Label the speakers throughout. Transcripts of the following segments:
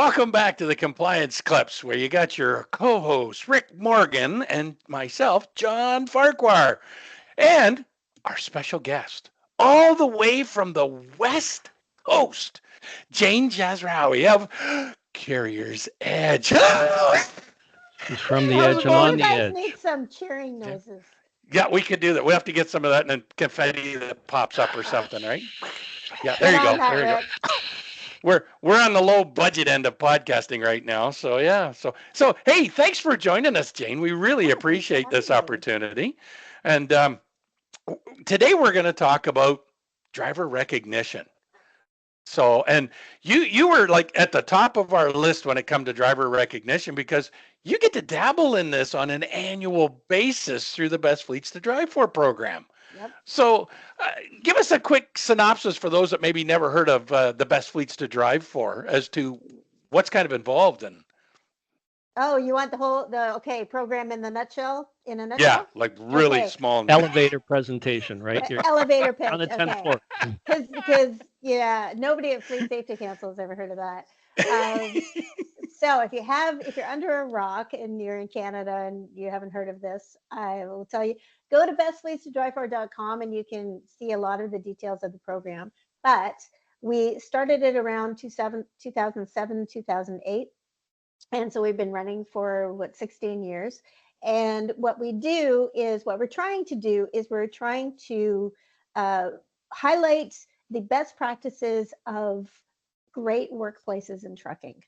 Speaker 1: Welcome back to the Compliance Clips, where you got your co-host, Rick Morgan, and myself, John Farquhar, and our special guest, all the way from the West Coast, Jane Jazrawy of CarriersEdge.
Speaker 2: She's from the
Speaker 1: How's
Speaker 2: edge
Speaker 1: it
Speaker 2: and
Speaker 1: going?
Speaker 2: on the
Speaker 3: You guys
Speaker 2: edge.
Speaker 3: need some cheering noises.
Speaker 1: Yeah, we could do that. We have to get some of that and then confetti that pops up or something, right? Yeah, there
Speaker 3: Get
Speaker 1: you
Speaker 3: on
Speaker 1: go.
Speaker 3: that,
Speaker 1: There you go.
Speaker 3: Rick.
Speaker 1: We're on the low budget end of podcasting right now. So yeah. So hey, thanks for joining us, Jane. We really
Speaker 3: Yeah, thanks for
Speaker 1: appreciate this
Speaker 3: having me.
Speaker 1: opportunity. And today we're going to talk about driver recognition. So, and you were like at the top of our list when it comes to driver recognition because you get to dabble in this on an annual basis through the Best Fleets to Drive For program.
Speaker 3: Yep.
Speaker 1: So, give us a quick synopsis for those that maybe never heard of the Best Fleets to Drive For as to what's kind of involved in.
Speaker 3: Oh, you want the program in a nutshell?
Speaker 1: Yeah, like really
Speaker 3: Okay.
Speaker 1: small.
Speaker 2: Elevator presentation, right? You're
Speaker 3: Elevator pitch.
Speaker 2: on the 10th
Speaker 3: Okay.
Speaker 2: floor.
Speaker 3: Because yeah, nobody at Fleet Safety Council has ever heard of that. So if you're under a rock and you're in Canada and you haven't heard of this, I will tell you, go to bestfleetstodrivefor.com and you can see a lot of the details of the program. But we started it around 2007, 2008. And so we've been running for 16 years. And what we're trying to do is we're trying to highlight the best practices of great workplaces in trucking.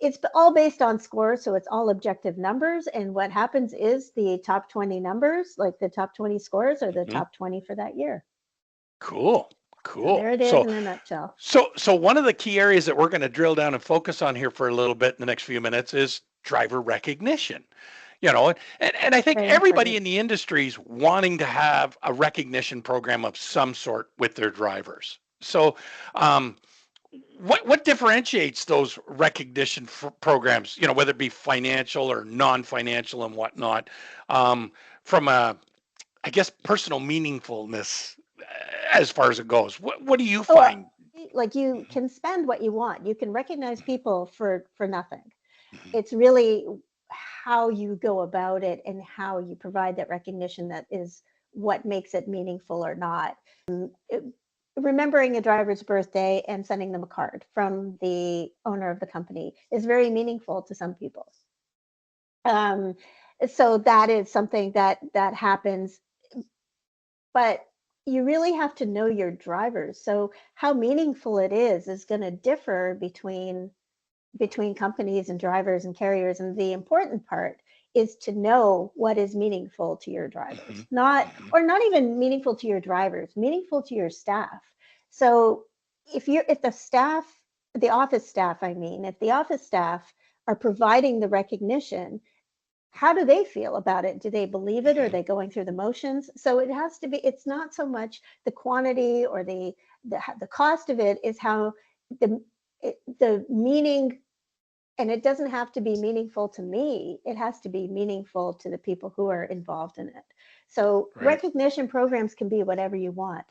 Speaker 3: It's all based on scores, so it's all objective numbers. And what happens is the top 20 numbers, like the top 20 scores, are the top 20 for that year.
Speaker 1: Cool.
Speaker 3: So there it is in a nutshell.
Speaker 1: So one of the key areas that we're going to drill down and focus on here for a little bit in the next few minutes is driver recognition. You know, and I think everybody in the industry is wanting to have a recognition program of some sort with their drivers. So, what differentiates those recognition programs? You know, whether it be financial or non-financial and whatnot, from a, I guess, personal meaningfulness as far as it goes. What do you find?
Speaker 3: Like you can spend what you want. You can recognize people for nothing. It's really how you go about it and how you provide that recognition that is what makes it meaningful or not. Remembering a driver's birthday and sending them a card from the owner of the company is very meaningful to some people. So that is something that happens, but you really have to know your drivers. So how meaningful it is going to differ between companies and drivers and carriers. And the important part is to know what is meaningful to your drivers, not even meaningful to your drivers, meaningful to your staff. So if the office staff are providing the recognition, how do they feel about it? Do they believe it? Or are they going through the motions? So it has to be, it's not so much the quantity or the cost of it, is how the meaning. And it doesn't have to be meaningful to me. It has to be meaningful to the people who are involved in it. So recognition programs can be whatever you want,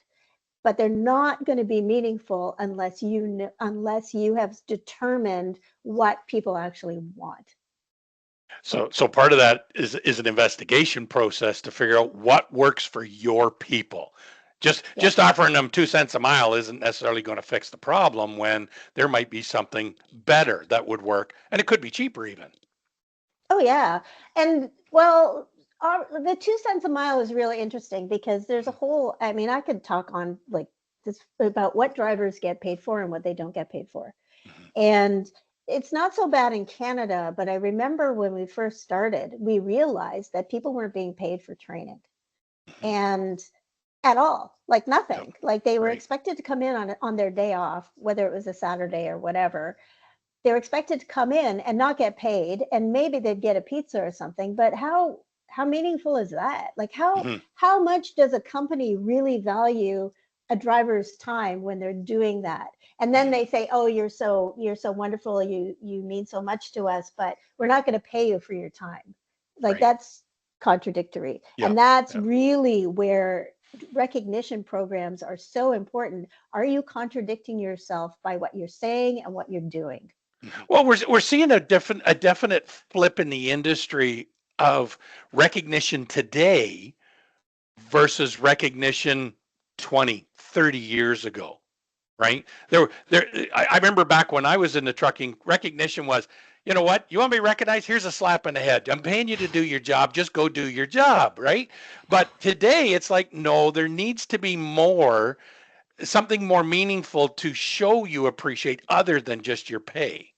Speaker 3: but they're not going to be meaningful unless you have determined what people actually want.
Speaker 1: So part of that is an investigation process to figure out what works for your people. Just offering them 2 cents a mile isn't necessarily going to fix the problem when there might be something better that would work, and it could be cheaper even.
Speaker 3: Oh yeah, and well, the 2 cents a mile is really interesting because there's a whole. I mean, I could talk on like this about what drivers get paid for and what they don't get paid for, and it's not so bad in Canada. But I remember when we first started, we realized that people weren't being paid for training, and at all, like nothing. Like they were expected to come in on their day off, whether it was a Saturday or whatever. They were expected to come in and not get paid, and maybe they'd get a pizza or something. But how meaningful is that? Like how much does a company really value a driver's time when they're doing that? And then they say, "Oh, you're so wonderful. You mean so much to us, but we're not going to pay you for your time." Like that's contradictory, and that's really where recognition programs are so important. Are you contradicting yourself by what you're saying and what you're doing?
Speaker 1: Well, we're seeing a definite flip in the industry of recognition today versus recognition 20, 30 years ago, right? I remember back when I was in the trucking, recognition was, you know what? You want to be recognized? Here's a slap in the head. I'm paying you to do your job. Just go do your job, right? But today it's like, no, there needs to be more, something more meaningful to show you appreciate other than just your pay.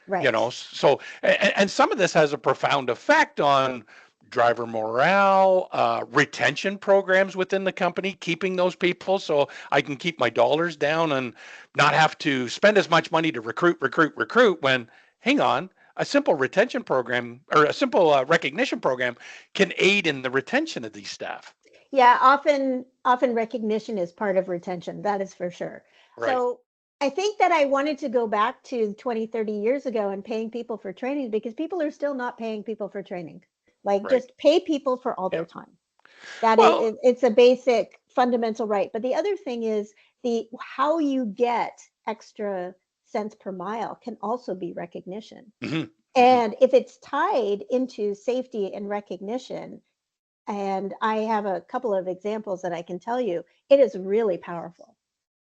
Speaker 3: Right.
Speaker 1: So and some of this has a profound effect on driver morale, retention programs within the company, keeping those people so I can keep my dollars down and not have to spend as much money to recruit when, hang on, a simple retention program or a simple recognition program can aid in the retention of these staff.
Speaker 3: Yeah, often recognition is part of retention. That is for sure.
Speaker 1: Right.
Speaker 3: So I think that I wanted to go back to 20, 30 years ago and paying people for training, because people are still not paying people for training. Like,
Speaker 1: Right.
Speaker 3: just pay people for all their time. That
Speaker 1: Well,
Speaker 3: is, it's a basic fundamental right. But the other thing is how you get extra cents per mile can also be recognition.
Speaker 1: mhm,
Speaker 3: And if it's tied into safety and recognition, and I have a couple of examples that I can tell you, it is really powerful,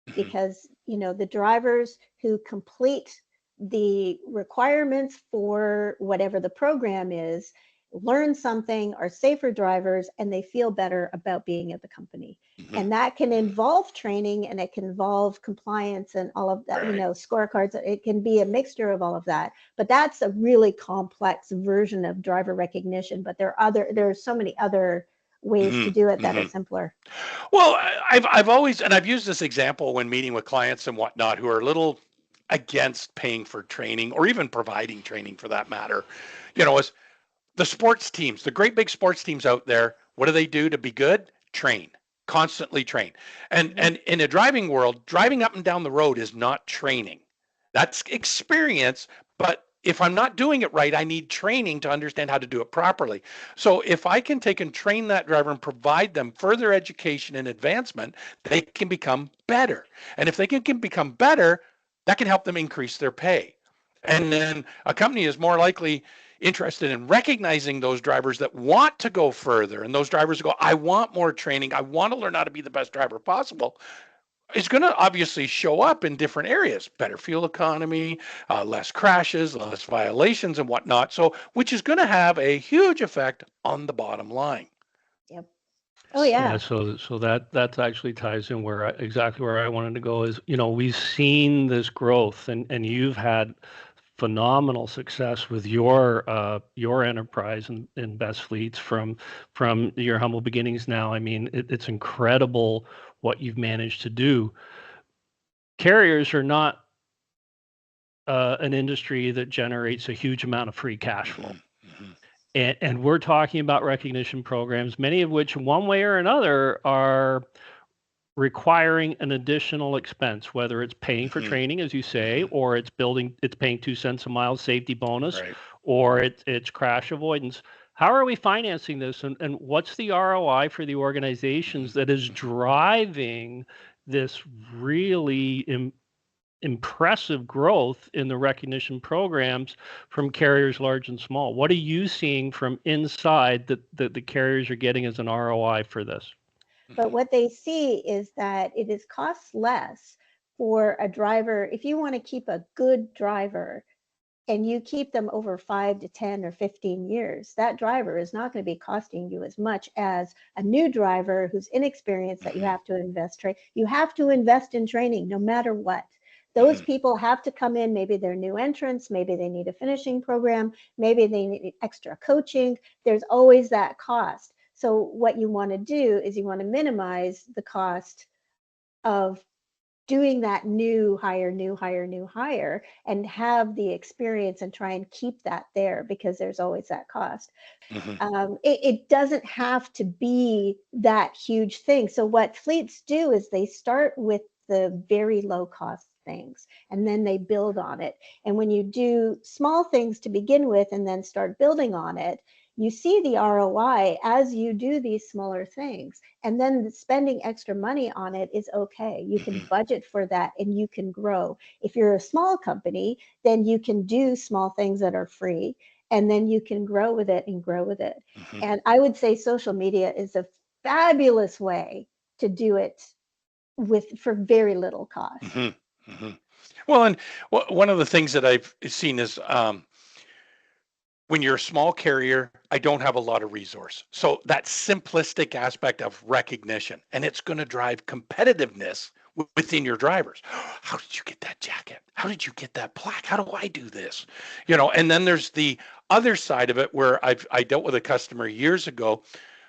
Speaker 1: mhm.
Speaker 3: because the drivers who complete the requirements for whatever the program is learn something, are safer drivers, and they feel better about being at the company.
Speaker 1: Mhm.
Speaker 3: And that can involve training, and it can involve compliance and all of that,
Speaker 1: Right.
Speaker 3: scorecards. It can be a mixture of all of that, but that's a really complex version of driver recognition. But there are so many other ways to
Speaker 1: Mhm,
Speaker 3: do it that are
Speaker 1: mhm.
Speaker 3: simpler.
Speaker 1: Well, I've always, and I've used this example when meeting with clients and whatnot who are a little against paying for training or even providing training for that matter. Is the sports teams, the great big sports teams out there. What do they do to be good? Train, constantly train. And in a driving world, driving up and down the road is not training. That's experience, but if I'm not doing it right, I need training to understand how to do it properly. So if I can take and train that driver and provide them further education and advancement, they can become better. And if they can become better, that can help them increase their pay. And then a company is more likely interested in recognizing those drivers that want to go further, and those drivers go, I want more training, I want to learn how to be the best driver possible. It's going to obviously show up in different areas: better fuel economy, less crashes, less violations and whatnot, so which is going to have a huge effect on the bottom line.
Speaker 3: Yep. Oh
Speaker 2: Yeah,
Speaker 3: yeah.
Speaker 2: so that actually ties in exactly where I wanted to go is, we've seen this growth, and you've had phenomenal success with your enterprise in Best Fleets from your humble beginnings now. I mean, it's incredible what you've managed to do. Carriers are not an industry that generates a huge amount of free cash flow.
Speaker 1: Mhm.
Speaker 2: And we're talking about recognition programs, many of which, one way or another, are requiring an additional expense, whether it's paying for
Speaker 1: Mhm.
Speaker 2: training, as you say,
Speaker 1: Mhm.
Speaker 2: or it's paying 2 cents a mile safety bonus,
Speaker 1: Right.
Speaker 2: or it's crash avoidance. How are we financing this, and what's the ROI for the organizations that is driving this really impressive growth in the recognition programs from carriers large and small? What are you seeing from inside that the carriers are getting as an ROI for this?
Speaker 3: But what they see is that it is costs less for a driver. If you want to keep a good driver and you keep them over 5 to 10 or 15 years, that driver is not going to be costing you as much as a new driver who's inexperienced, that you have to you have to invest in training no matter what. Those
Speaker 1: Mhm.
Speaker 3: people have to come in. Maybe they're new entrants, maybe they need a finishing program, maybe they need extra coaching. There's always that cost. So what you want to do is you want to minimize the cost of doing that new hire, and have the experience and try and keep that there, because there's always that cost.
Speaker 1: Mhm.
Speaker 3: It doesn't have to be that huge thing. So what fleets do is they start with the very low cost things, and then they build on it. And when you do small things to begin with and then start building on it, you see the ROI as you do these smaller things. And then spending extra money on it is okay. You can budget for that and you can grow. If you're a small company, then you can do small things that are free, and then you can grow with it and grow with it. And I would say social media is a fabulous way to do it for very little cost.
Speaker 1: Well, and one of the things that I've seen is when you're a small carrier, I don't have a lot of resource. So that simplistic aspect of recognition, and it's going to drive competitiveness within your drivers. How did you get that jacket? How did you get that plaque? How do I do this? And then there's the other side of it where I dealt with a customer years ago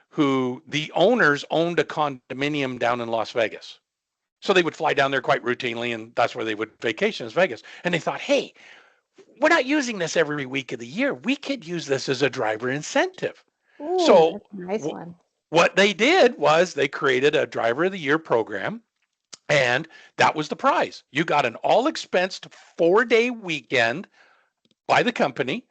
Speaker 1: who the owners owned a condominium down in Las Vegas. So they would fly down there quite routinely, and that's where they would vacation, is Vegas. And they thought, hey, we're not using this every week of the year. We could use this as a driver incentive.
Speaker 3: Ooh,
Speaker 1: So
Speaker 3: that's a nice one.
Speaker 1: What they did was they created a driver of the year program, and that was the prize. You got an all-expensed 4-day weekend by the company,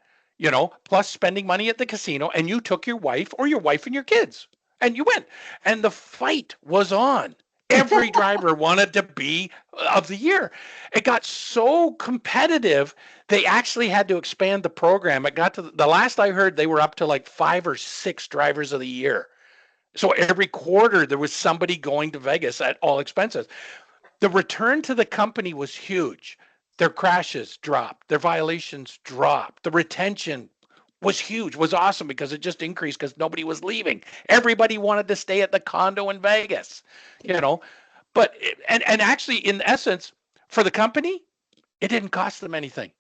Speaker 1: plus spending money at the casino, and you took your wife or your wife and your kids, and you went. And the fight was on. Every driver wanted to be of the year. It got so competitive, they actually had to expand the program. It got to the last I heard, they were up to like 5 or 6 drivers of the year. So every quarter there was somebody going to Vegas at all expenses. The return to the company was huge. Their crashes dropped, their violations dropped, the retention was huge, was awesome because it just increased because nobody was leaving. Everybody wanted to stay at the condo in Vegas, But and actually, in essence, for the company, it didn't cost them anything.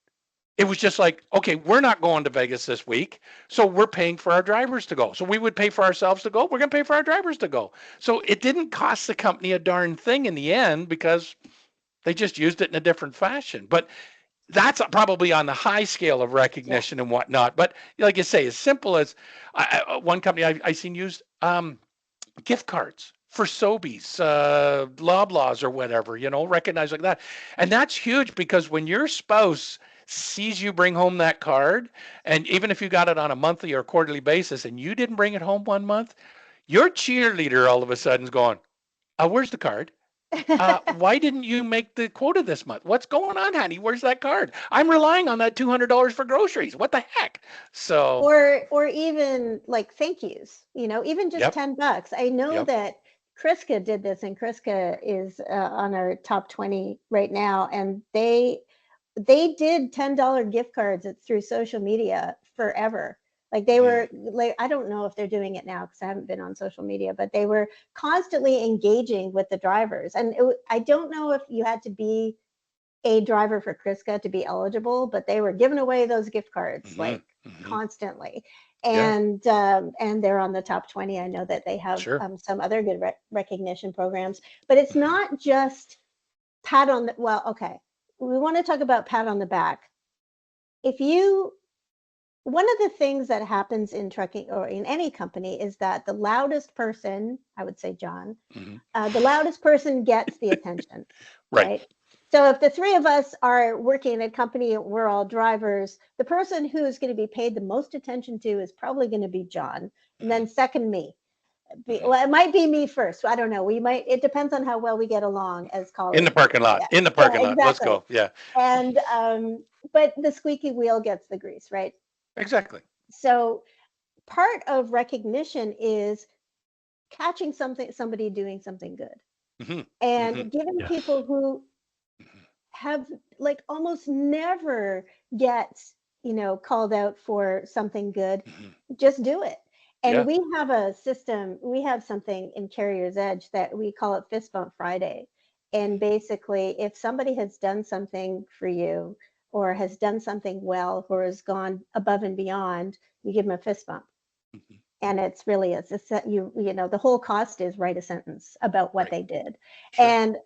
Speaker 1: It was just like, okay, we're not going to Vegas this week, so we're paying for our drivers to go. So we would pay for ourselves to go. We're going to pay for our drivers to go. So it didn't cost the company a darn thing in the end because they just used it in a different fashion. But that's probably on the high scale of recognition and whatnot. But like you say, as simple as one company I seen use gift cards for Sobeys, Loblaws or whatever, recognize like that. And that's huge because when your spouse sees you bring home that card, and even if you got it on a monthly or quarterly basis and you didn't bring it home one month, your cheerleader all of a sudden is going, where's the card? Why didn't you make the quota this month? What's going on, honey? Where's that card? I'm relying on that $200 for groceries. What the heck? So
Speaker 3: or even like thank yous, even just $10. I know that Kriska did this, and Kriska is on our top 20 right now, and they did $10 gift cards through social media forever. Like they were like, I don't know if they're doing it now because I haven't been on social media, but they were constantly engaging with the drivers. And I don't know if you had to be a driver for Kriska to be eligible, but they were giving away those gift cards constantly. And they're on the top 20. I know that they have some other good recognition programs, but it's not just pat on the, well, okay. We want to talk about pat on the back. One of the things that happens in trucking or in any company is that the loudest person, I would say John, the loudest person gets the attention, right? So if the three of us are working in a company, we're all drivers, the person who is going to be paid the most attention to is probably going to be John, and then second me. Well, it might be me first. I don't know. It depends on how well we get along as colleagues.
Speaker 1: In the parking lot. In the parking lot. Exactly. Let's go. Yeah.
Speaker 3: And but the squeaky wheel gets the grease, right?
Speaker 1: Exactly.
Speaker 3: So part of recognition is catching somebody doing something good, and giving people who have like almost never get called out for something good, just do it. And we have a system, we have something in CarriersEdge that we call it Fist Bump Friday. And basically, if somebody has done something for you or has done something well or has gone above and beyond, you give them a fist bump. And it's really, the whole cost is write a sentence about what they did. And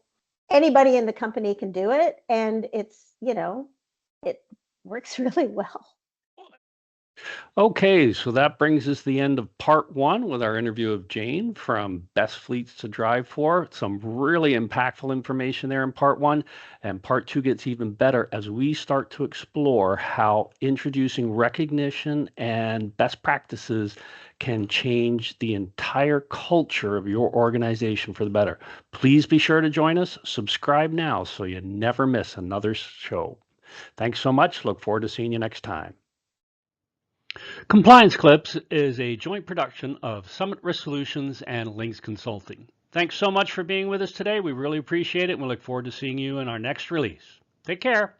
Speaker 3: anybody in the company can do it. And it's, it works really well.
Speaker 2: Okay, so that brings us to the end of part one with our interview of Jane from Best Fleets to Drive For. Some really impactful information there in part one, and part two gets even better as we start to explore how introducing recognition and best practices can change the entire culture of your organization for the better. Please be sure to join us. Subscribe now so you never miss another show. Thanks so much. Look forward to seeing you next time. Compliance Clips is a joint production of Summit Risk Solutions and Links Consulting. Thanks so much for being with us today. We really appreciate it, and we look forward to seeing you in our next release. Take care.